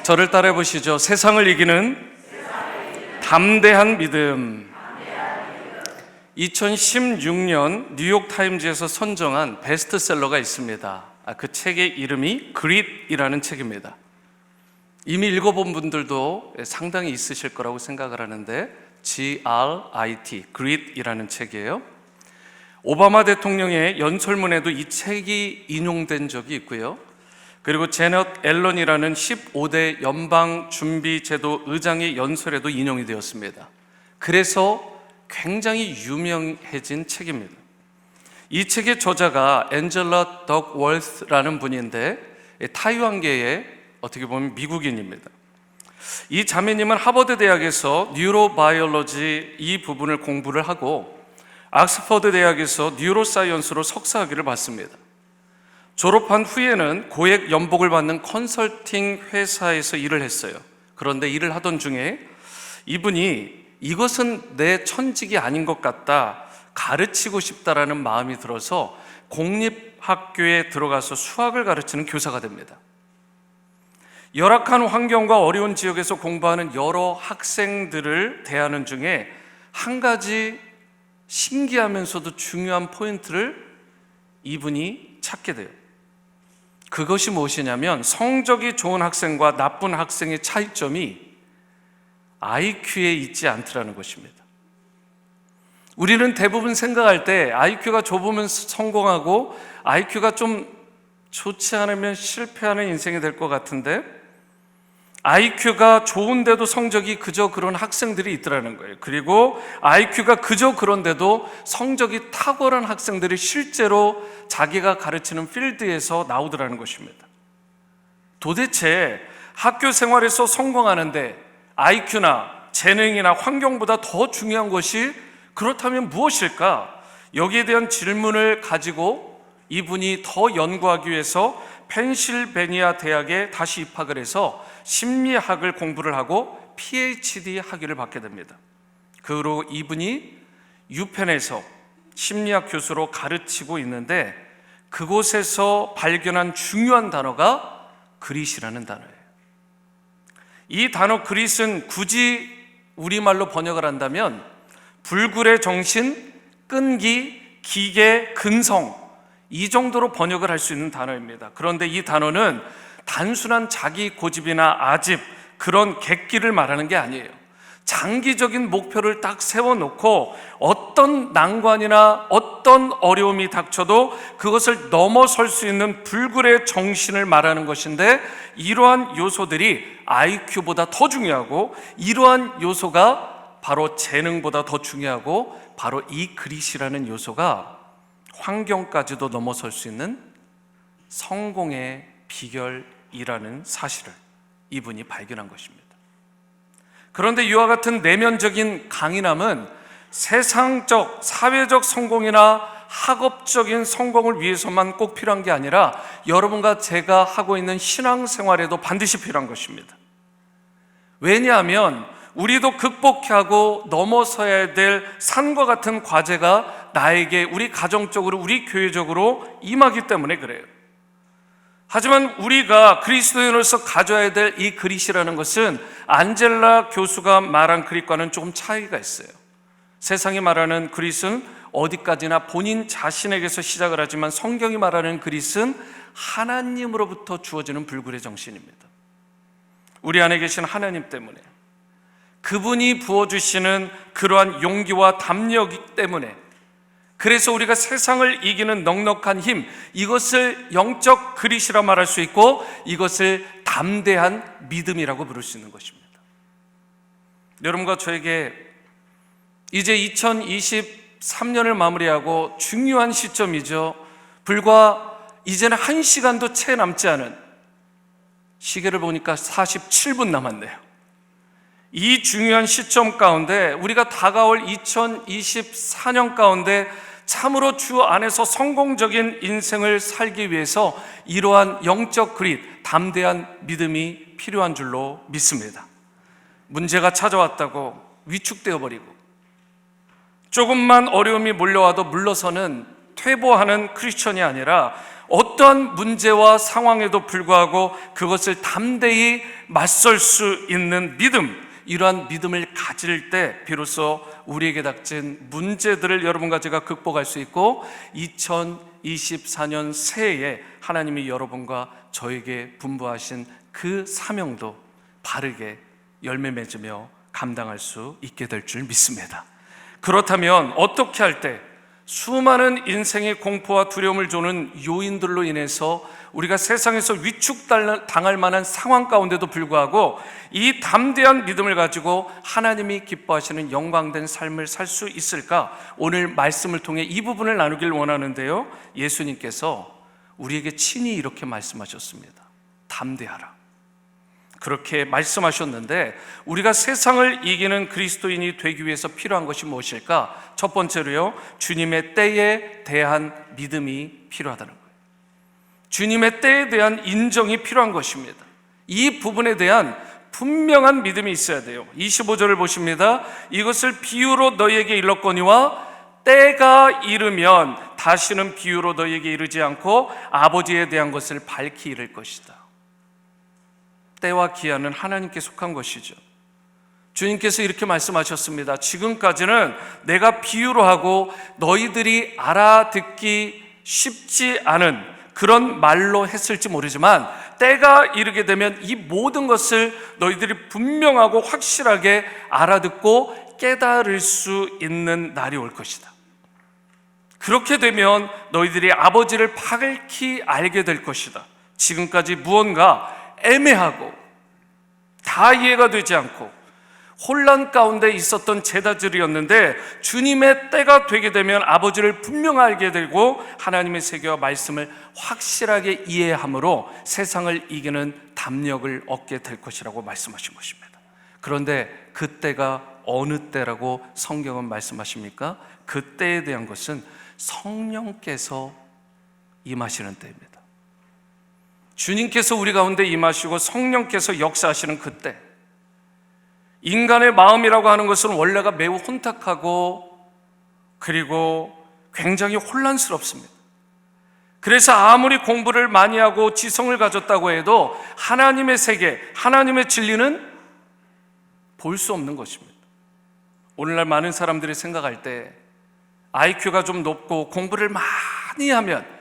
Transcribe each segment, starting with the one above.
저를 따라해 보시죠. 세상을 이기는 담대한 믿음. 2016년 뉴욕타임즈에서 선정한 베스트셀러가 있습니다. 그 책의 이름이 그릿이라는 책입니다. 이미 읽어본 분들도 상당히 있으실 거라고 생각을 하는데 GRIT, 그릿이라는 책이에요. 오바마 대통령의 연설문에도 이 책이 인용된 적이 있고요. 그리고 제넛 앨런이라는 15대 연방준비제도 의장의 연설에도 인용이 되었습니다. 그래서 굉장히 유명해진 책입니다. 이 책의 저자가 앤젤라 덕월스라는 분인데 타이완계의 어떻게 보면 미국인입니다. 이 자매님은 하버드 대학에서 뉴로바이올로지 이 부분을 공부를 하고 옥스퍼드 대학에서 뉴로사이언스로 석사학위를 받습니다. 졸업한 후에는 고액 연봉을 받는 컨설팅 회사에서 일을 했어요. 그런데 일을 하던 중에 이분이 이것은 내 천직이 아닌 것 같다, 가르치고 싶다라는 마음이 들어서 공립학교에 들어가서 수학을 가르치는 교사가 됩니다. 열악한 환경과 어려운 지역에서 공부하는 여러 학생들을 대하는 중에 한 가지 신기하면서도 중요한 포인트를 이분이 찾게 돼요. 그것이 무엇이냐면 성적이 좋은 학생과 나쁜 학생의 차이점이 IQ에 있지 않더라는 것입니다. 우리는 대부분 생각할 때 IQ가 좁으면 성공하고 IQ가 좀 좋지 않으면 실패하는 인생이 될 것 같은데 IQ가 좋은데도 성적이 그저 그런 학생들이 있더라는 거예요. 그리고 IQ가 그저 그런데도 성적이 탁월한 학생들이 실제로 자기가 가르치는 필드에서 나오더라는 것입니다. 도대체 학교 생활에서 성공하는데 IQ나 재능이나 환경보다 더 중요한 것이 그렇다면 무엇일까? 여기에 대한 질문을 가지고 이분이 더 연구하기 위해서 펜실베니아 대학에 다시 입학을 해서 심리학을 공부를 하고 PhD 학위를 받게 됩니다. 그 후로 이분이 유펜에서 심리학 교수로 가르치고 있는데 그곳에서 발견한 중요한 단어가 그릿이라는 단어예요. 이 단어 그릿은 굳이 우리말로 번역을 한다면 불굴의 정신, 끈기, 기계, 근성, 이 정도로 번역을 할 수 있는 단어입니다. 그런데 이 단어는 단순한 자기 고집이나 아집, 그런 객기를 말하는 게 아니에요. 장기적인 목표를 딱 세워놓고 어떤 난관이나 어떤 어려움이 닥쳐도 그것을 넘어설 수 있는 불굴의 정신을 말하는 것인데 이러한 요소들이 IQ보다 더 중요하고 이러한 요소가 바로 재능보다 더 중요하고 바로 이 그릿이라는 요소가 환경까지도 넘어설 수 있는 성공의 비결이라는 사실을 이분이 발견한 것입니다. 그런데 이와 같은 내면적인 강인함은 세상적, 사회적 성공이나 학업적인 성공을 위해서만 꼭 필요한 게 아니라 여러분과 제가 하고 있는 신앙생활에도 반드시 필요한 것입니다. 왜냐하면 우리도 극복하고 넘어서야 될 산과 같은 과제가 나에게 우리 가정적으로 우리 교회적으로 임하기 때문에 그래요. 하지만 우리가 그리스도인으로서 가져야 될 이 그릿이라는 것은 안젤라 교수가 말한 그릿과는 조금 차이가 있어요. 세상이 말하는 그릿은 어디까지나 본인 자신에게서 시작을 하지만 성경이 말하는 그릿은 하나님으로부터 주어지는 불굴의 정신입니다. 우리 안에 계신 하나님 때문에 그분이 부어주시는 그러한 용기와 담력 때문에 그래서 우리가 세상을 이기는 넉넉한 힘, 이것을 영적 그릿이라 말할 수 있고 이것을 담대한 믿음이라고 부를 수 있는 것입니다. 여러분과 저에게 이제 2023년을 마무리하고 중요한 시점이죠. 불과 이제는 1시간도 채 남지 않은, 시계를 보니까 47분 남았네요. 이 중요한 시점 가운데 우리가 다가올 2024년 가운데 참으로 주 안에서 성공적인 인생을 살기 위해서 이러한 영적 그릿, 담대한 믿음이 필요한 줄로 믿습니다. 문제가 찾아왔다고 위축되어 버리고 조금만 어려움이 몰려와도 물러서는 퇴보하는 크리스천이 아니라 어떠한 문제와 상황에도 불구하고 그것을 담대히 맞설 수 있는 믿음, 이러한 믿음을 가질 때 비로소 우리에게 닥친 문제들을 여러분과 제가 극복할 수 있고 2024년 새해에 하나님이 여러분과 저에게 분부하신 그 사명도 바르게 열매 맺으며 감당할 수 있게 될 줄 믿습니다. 그렇다면 어떻게 할 때 수많은 인생의 공포와 두려움을 주는 요인들로 인해서 우리가 세상에서 위축당할 만한 상황 가운데도 불구하고 이 담대한 믿음을 가지고 하나님이 기뻐하시는 영광된 삶을 살 수 있을까? 오늘 말씀을 통해 이 부분을 나누길 원하는데요, 예수님께서 우리에게 친히 이렇게 말씀하셨습니다. 담대하라. 그렇게 말씀하셨는데 우리가 세상을 이기는 그리스도인이 되기 위해서 필요한 것이 무엇일까? 첫 번째로요, 주님의 때에 대한 믿음이 필요하다는 거예요. 주님의 때에 대한 인정이 필요한 것입니다. 이 부분에 대한 분명한 믿음이 있어야 돼요. 25절을 보십니다. 이것을 비유로 너희에게 일렀거니와 때가 이르면 다시는 비유로 너희에게 이르지 않고 아버지에 대한 것을 밝히 이를 것이다. 때와 기한은 하나님께 속한 것이죠. 주님께서 이렇게 말씀하셨습니다. 지금까지는 내가 비유로 하고 너희들이 알아듣기 쉽지 않은 그런 말로 했을지 모르지만 때가 이르게 되면 이 모든 것을 너희들이 분명하고 확실하게 알아듣고 깨달을 수 있는 날이 올 것이다. 그렇게 되면 너희들이 아버지를 밝히 알게 될 것이다. 지금까지 무언가 애매하고 다 이해가 되지 않고 혼란 가운데 있었던 제자들이었는데 주님의 때가 되게 되면 아버지를 분명히 알게 되고 하나님의 세계와 말씀을 확실하게 이해함으로 세상을 이기는 담력을 얻게 될 것이라고 말씀하신 것입니다. 그런데 그 때가 어느 때라고 성경은 말씀하십니까? 그 때에 대한 것은 성령께서 임하시는 때입니다. 주님께서 우리 가운데 임하시고 성령께서 역사하시는 그때, 인간의 마음이라고 하는 것은 원래가 매우 혼탁하고 그리고 굉장히 혼란스럽습니다. 그래서 아무리 공부를 많이 하고 지성을 가졌다고 해도 하나님의 세계, 하나님의 진리는 볼 수 없는 것입니다. 오늘날 많은 사람들이 생각할 때 IQ가 좀 높고 공부를 많이 하면,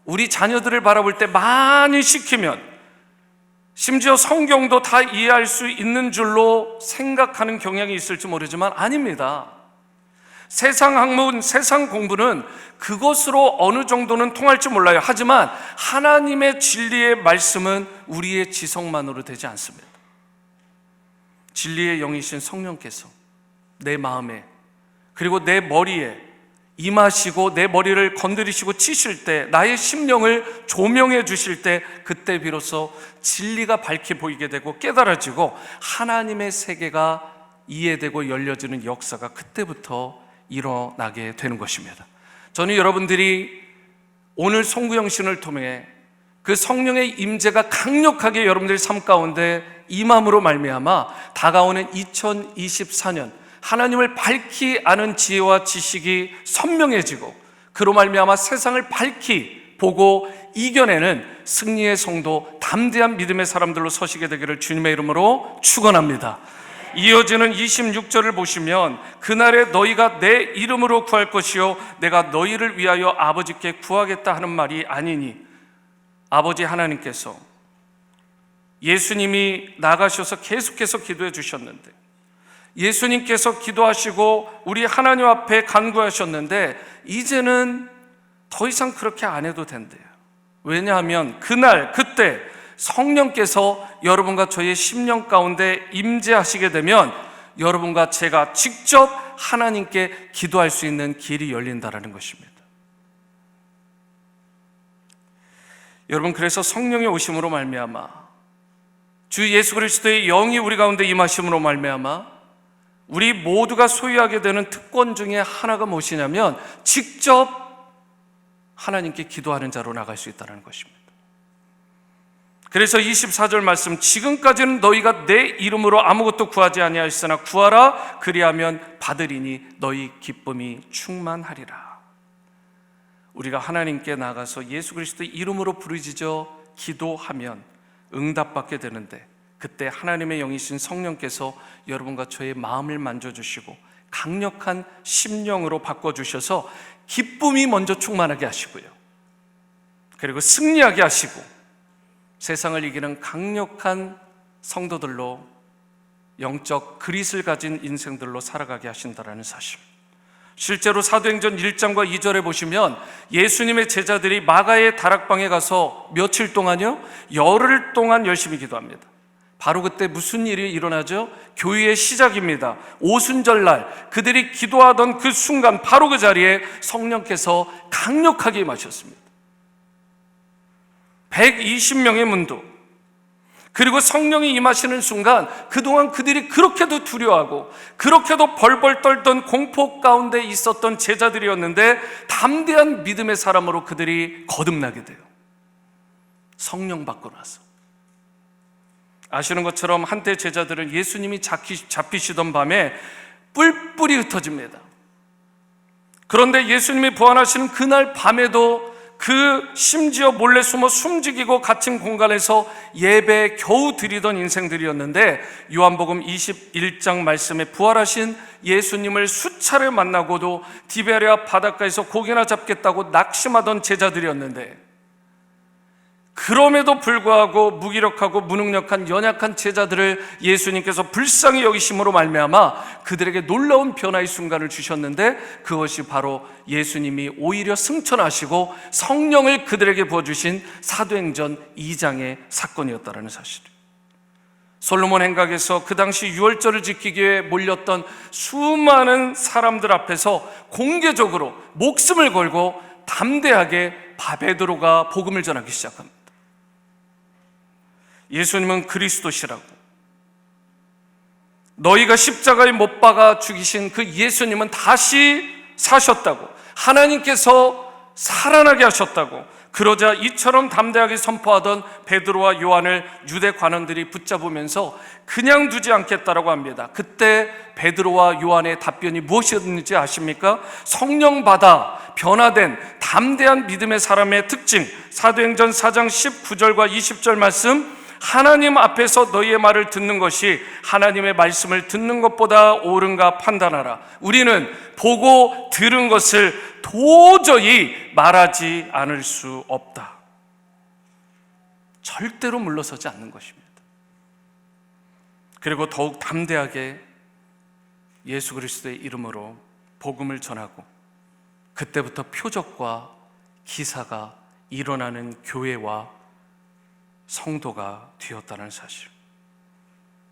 우리 자녀들을 바라볼 때 많이 시키면 심지어 성경도 다 이해할 수 있는 줄로 생각하는 경향이 있을지 모르지만 아닙니다. 세상 학문, 세상 공부는 그것으로 어느 정도는 통할지 몰라요. 하지만 하나님의 진리의 말씀은 우리의 지성만으로 되지 않습니다. 진리의 영이신 성령께서 내 마음에 그리고 내 머리에 임하시고 내 머리를 건드리시고 치실 때, 나의 심령을 조명해 주실 때, 그때 비로소 진리가 밝게 보이게 되고 깨달아지고 하나님의 세계가 이해되고 열려지는 역사가 그때부터 일어나게 되는 것입니다. 저는 여러분들이 오늘 송구영신을 통해 그 성령의 임재가 강력하게 여러분들의 삶 가운데 임함으로 말미암아 다가오는 2024년 하나님을 밝히 아는 지혜와 지식이 선명해지고 그로 말미암아 세상을 밝히 보고 이겨내는 승리의 성도, 담대한 믿음의 사람들로 서시게 되기를 주님의 이름으로 축원합니다. 이어지는 26절을 보시면 그날에 너희가 내 이름으로 구할 것이요 내가 너희를 위하여 아버지께 구하겠다 하는 말이 아니니, 아버지 하나님께서 예수님이 나가셔서 계속해서 기도해 주셨는데, 예수님께서 기도하시고 우리 하나님 앞에 간구하셨는데 이제는 더 이상 그렇게 안 해도 된대요. 왜냐하면 그날 그때 성령께서 여러분과 저의 심령 가운데 임재하시게 되면 여러분과 제가 직접 하나님께 기도할 수 있는 길이 열린다라는 것입니다. 여러분, 그래서 성령의 오심으로 말미암아, 주 예수 그리스도의 영이 우리 가운데 임하심으로 말미암아 우리 모두가 소유하게 되는 특권 중에 하나가 무엇이냐면 직접 하나님께 기도하는 자로 나갈 수 있다는 것입니다. 그래서 24절 말씀, 지금까지는 너희가 내 이름으로 아무것도 구하지 아니하였으나 구하라 그리하면 받으리니 너희 기쁨이 충만하리라. 우리가 하나님께 나가서 예수 그리스도의 이름으로 부르짖어 기도하면 응답받게 되는데, 그때 하나님의 영이신 성령께서 여러분과 저의 마음을 만져주시고 강력한 심령으로 바꿔주셔서 기쁨이 먼저 충만하게 하시고요, 그리고 승리하게 하시고 세상을 이기는 강력한 성도들로, 영적 그릿을 가진 인생들로 살아가게 하신다는 사실. 실제로 사도행전 1장과 2절에 보시면 예수님의 제자들이 마가의 다락방에 가서 며칠 동안요, 열흘 동안 열심히 기도합니다. 바로 그때 무슨 일이 일어나죠? 교회의 시작입니다. 오순절날 그들이 기도하던 그 순간 바로 그 자리에 성령께서 강력하게 임하셨습니다. 120명의 문도, 그리고 성령이 임하시는 순간 그동안 그들이 그렇게도 두려워하고 그렇게도 벌벌 떨던 공포 가운데 있었던 제자들이었는데 담대한 믿음의 사람으로 그들이 거듭나게 돼요. 성령 받고 나서. 아시는 것처럼 한때 제자들은 예수님이 잡히시던 밤에 뿔뿔이 흩어집니다. 그런데 예수님이 부활하시는 그날 밤에도 심지어 몰래 숨어 숨죽이고 갇힌 공간에서 예배 겨우 드리던 인생들이었는데, 요한복음 21장 말씀에 부활하신 예수님을 수차례 만나고도 디베랴 바닷가에서 고기나 잡겠다고 낙심하던 제자들이었는데, 그럼에도 불구하고 무기력하고 무능력한 연약한 제자들을 예수님께서 불쌍히 여기심으로 말미암아 그들에게 놀라운 변화의 순간을 주셨는데, 그것이 바로 예수님이 오히려 승천하시고 성령을 그들에게 부어주신 사도행전 2장의 사건이었다는 사실이에요. 솔로몬 행각에서 그 당시 유월절을 지키기 위해 몰렸던 수많은 사람들 앞에서 공개적으로 목숨을 걸고 담대하게 베드로가 복음을 전하기 시작합니다. 예수님은 그리스도시라고, 너희가 십자가에 못 박아 죽이신 그 예수님은 다시 사셨다고, 하나님께서 살아나게 하셨다고, 그러자 이처럼 담대하게 선포하던 베드로와 요한을 유대 관원들이 붙잡으면서 그냥 두지 않겠다라고 합니다. 그때 베드로와 요한의 답변이 무엇이었는지 아십니까? 성령 받아 변화된 담대한 믿음의 사람의 특징, 사도행전 4장 19절과 20절 말씀, 하나님 앞에서 너희의 말을 듣는 것이 하나님의 말씀을 듣는 것보다 옳은가 판단하라. 우리는 보고 들은 것을 도저히 말하지 않을 수 없다. 절대로 물러서지 않는 것입니다. 그리고 더욱 담대하게 예수 그리스도의 이름으로 복음을 전하고, 그때부터 표적과 기사가 일어나는 교회와 성도가 되었다는 사실.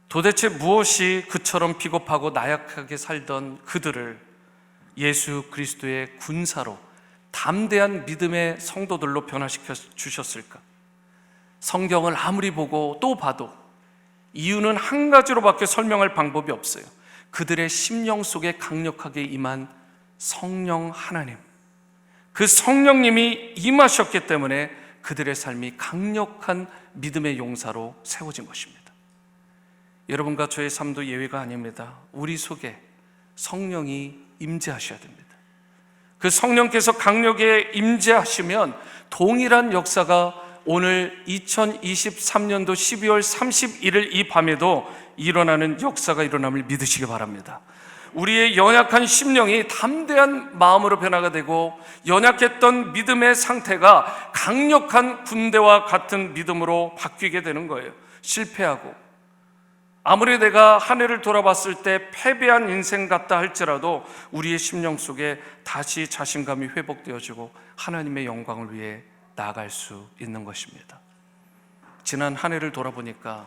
도대체 무엇이 그처럼 비겁하고 나약하게 살던 그들을 예수 그리스도의 군사로 담대한 믿음의 성도들로 변화시켜 주셨을까? 성경을 아무리 보고 또 봐도 이유는 한 가지로밖에 설명할 방법이 없어요. 그들의 심령 속에 강력하게 임한 성령 하나님, 그 성령님이 임하셨기 때문에 그들의 삶이 강력한 믿음의 용사로 세워진 것입니다. 여러분과 저의 삶도 예외가 아닙니다. 우리 속에 성령이 임재하셔야 됩니다. 그 성령께서 강력에 임재하시면 동일한 역사가 오늘 2023년도 12월 31일 이 밤에도 일어나는 역사가 일어남을 믿으시기 바랍니다. 우리의 연약한 심령이 담대한 마음으로 변화가 되고, 연약했던 믿음의 상태가 강력한 군대와 같은 믿음으로 바뀌게 되는 거예요. 실패하고, 아무리 내가 한 해를 돌아봤을 때 패배한 인생 같다 할지라도 우리의 심령 속에 다시 자신감이 회복되어지고 하나님의 영광을 위해 나아갈 수 있는 것입니다. 지난 한 해를 돌아보니까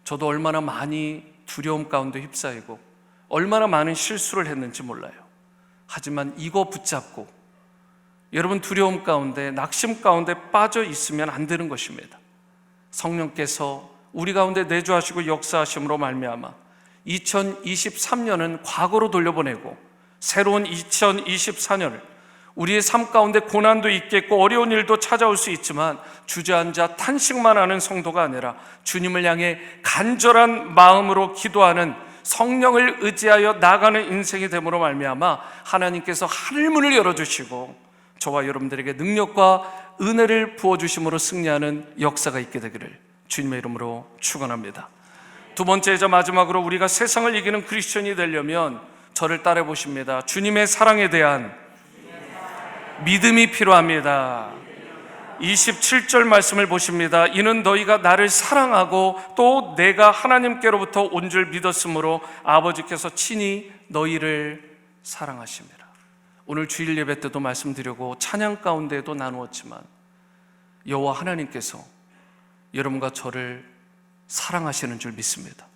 저도 얼마나 많이 두려움 가운데 휩싸이고 얼마나 많은 실수를 했는지 몰라요. 하지만 이거 붙잡고, 여러분 두려움 가운데, 낙심 가운데 빠져 있으면 안 되는 것입니다. 성령께서 우리 가운데 내주하시고 역사하심으로 말미암아 2023년은 과거로 돌려보내고 새로운 2024년을, 우리의 삶 가운데 고난도 있겠고 어려운 일도 찾아올 수 있지만 주저앉아 탄식만 하는 성도가 아니라 주님을 향해 간절한 마음으로 기도하는, 성령을 의지하여 나아가는 인생이 됨으로 말미암아 하나님께서 하늘문을 열어주시고 저와 여러분들에게 능력과 은혜를 부어주심으로 승리하는 역사가 있게 되기를 주님의 이름으로 축원합니다. 두 번째이자 마지막으로 우리가 세상을 이기는 크리스천이 되려면 저를 따라 보십니다. 주님의 사랑에 대한 믿음이 필요합니다. 27절 말씀을 보십니다. 이는 너희가 나를 사랑하고 또 내가 하나님께로부터 온 줄 믿었으므로 아버지께서 친히 너희를 사랑하심이라. 오늘 주일 예배 때도 말씀드리고 찬양 가운데에도 나누었지만 여호와 하나님께서 여러분과 저를 사랑하시는 줄 믿습니다.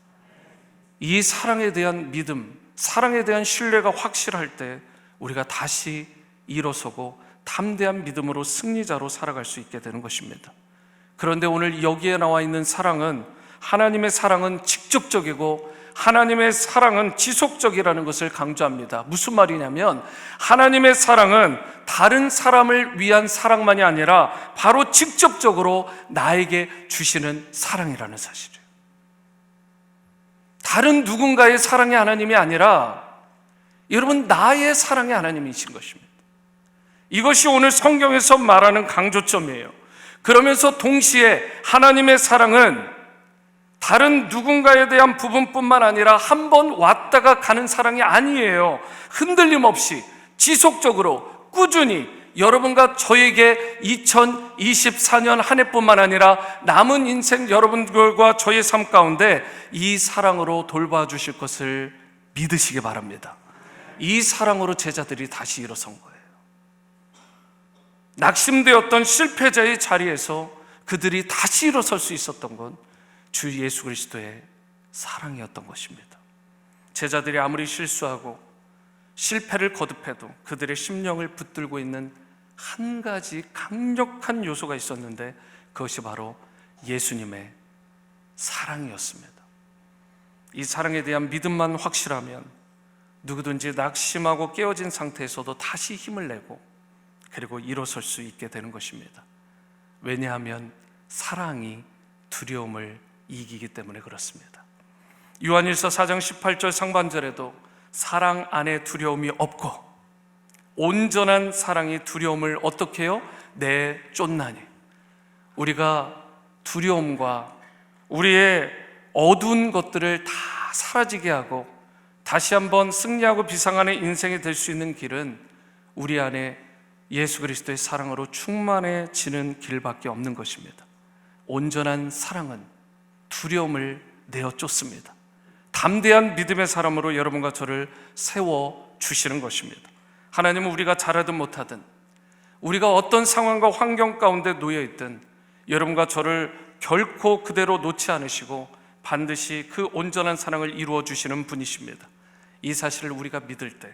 이 사랑에 대한 믿음, 사랑에 대한 신뢰가 확실할 때 우리가 다시 일어서고 담대한 믿음으로 승리자로 살아갈 수 있게 되는 것입니다. 그런데 오늘 여기에 나와 있는 사랑은, 하나님의 사랑은 직접적이고 하나님의 사랑은 지속적이라는 것을 강조합니다. 무슨 말이냐면 하나님의 사랑은 다른 사람을 위한 사랑만이 아니라 바로 직접적으로 나에게 주시는 사랑이라는 사실이에요. 다른 누군가의 사랑이 하나님이 아니라 여러분 나의 사랑이 하나님이신 것입니다. 이것이 오늘 성경에서 말하는 강조점이에요. 그러면서 동시에 하나님의 사랑은 다른 누군가에 대한 부분뿐만 아니라 한 번 왔다가 가는 사랑이 아니에요. 흔들림 없이 지속적으로 꾸준히 여러분과 저에게 2024년 한 해뿐만 아니라 남은 인생 여러분들과 저의 삶 가운데 이 사랑으로 돌봐주실 것을 믿으시기 바랍니다. 이 사랑으로 제자들이 다시 일어선 거예요. 낙심되었던 실패자의 자리에서 그들이 다시 일어설 수 있었던 건 주 예수 그리스도의 사랑이었던 것입니다. 제자들이 아무리 실수하고 실패를 거듭해도 그들의 심령을 붙들고 있는 한 가지 강력한 요소가 있었는데 그것이 바로 예수님의 사랑이었습니다. 이 사랑에 대한 믿음만 확실하면 누구든지 낙심하고 깨어진 상태에서도 다시 힘을 내고 그리고 일어설 수 있게 되는 것입니다. 왜냐하면 사랑이 두려움을 이기기 때문에 그렇습니다. 요한일서 4장 18절 상반절에도 사랑 안에 두려움이 없고 온전한 사랑이 두려움을 어떻게 해요? 내쫓나니. 우리가 두려움과 우리의 어두운 것들을 다 사라지게 하고 다시 한번 승리하고 비상하는 인생이 될 수 있는 길은 우리 안에 예수 그리스도의 사랑으로 충만해지는 길밖에 없는 것입니다. 온전한 사랑은 두려움을 내어쫓습니다. 담대한 믿음의 사람으로 여러분과 저를 세워주시는 것입니다. 하나님은 우리가 잘하든 못하든 우리가 어떤 상황과 환경 가운데 놓여있든 여러분과 저를 결코 그대로 놓지 않으시고 반드시 그 온전한 사랑을 이루어 주시는 분이십니다. 이 사실을 우리가 믿을 때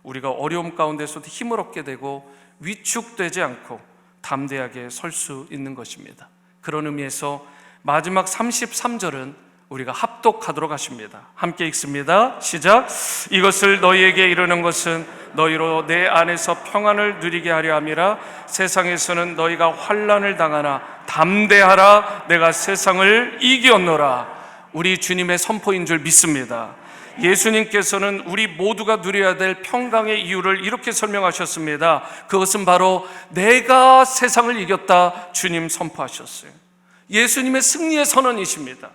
우리가 어려움 가운데서도 힘을 얻게 되고 위축되지 않고 담대하게 설 수 있는 것입니다. 그런 의미에서 마지막 33절은 우리가 합독하도록 하십니다. 함께 읽습니다. 시작. 이것을 너희에게 이르는 것은 너희로 내 안에서 평안을 누리게 하려 함이라. 세상에서는 너희가 환난을 당하나 담대하라. 내가 세상을 이겼노라. 우리 주님의 선포인 줄 믿습니다. 예수님께서는 우리 모두가 누려야 될 평강의 이유를 이렇게 설명하셨습니다. 그것은 바로 내가 세상을 이겼다 주님 선포하셨어요. 예수님의 승리의 선언이십니다.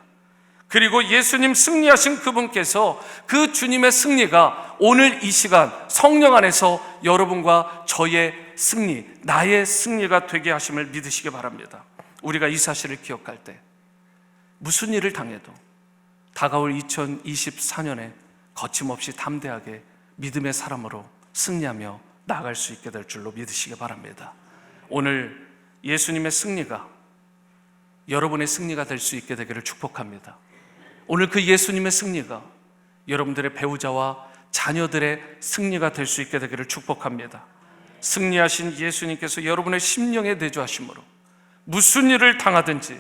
그리고 예수님 승리하신 그분께서 그 주님의 승리가 오늘 이 시간 성령 안에서 여러분과 저의 승리, 나의 승리가 되게 하심을 믿으시기 바랍니다. 우리가 이 사실을 기억할 때 무슨 일을 당해도 다가올 2024년에 거침없이 담대하게 믿음의 사람으로 승리하며 나아갈 수 있게 될 줄로 믿으시기 바랍니다. 오늘 예수님의 승리가 여러분의 승리가 될 수 있게 되기를 축복합니다. 오늘 그 예수님의 승리가 여러분들의 배우자와 자녀들의 승리가 될 수 있게 되기를 축복합니다. 승리하신 예수님께서 여러분의 심령에 내주하심으로 무슨 일을 당하든지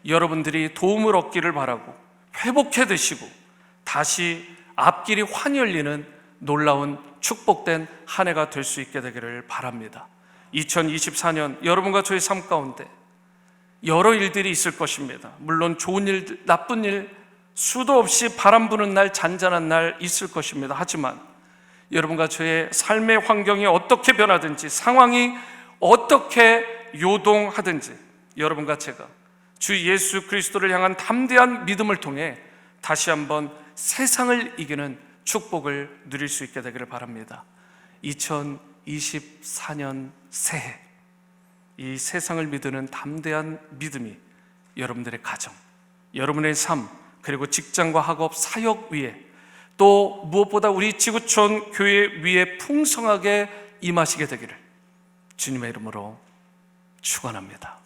여러분들이 도움을 얻기를 바라고 회복해 드시고 다시 앞길이 환히 열리는 놀라운 축복된 한 해가 될 수 있게 되기를 바랍니다. 2024년 여러분과 저의 삶 가운데 여러 일들이 있을 것입니다. 물론 좋은 일, 나쁜 일, 수도 없이 바람 부는 날, 잔잔한 날 있을 것입니다. 하지만 여러분과 저의 삶의 환경이 어떻게 변하든지, 상황이 어떻게 요동하든지, 여러분과 제가 주 예수 그리스도를 향한 담대한 믿음을 통해 다시 한번 세상을 이기는 축복을 누릴 수 있게 되기를 바랍니다. 2024년 새해, 이 세상을 믿는 담대한 믿음이 여러분들의 가정, 여러분의 삶, 그리고 직장과 학업, 사역 위에, 또 무엇보다 우리 지구촌 교회 위에 풍성하게 임하시게 되기를 주님의 이름으로 축원합니다.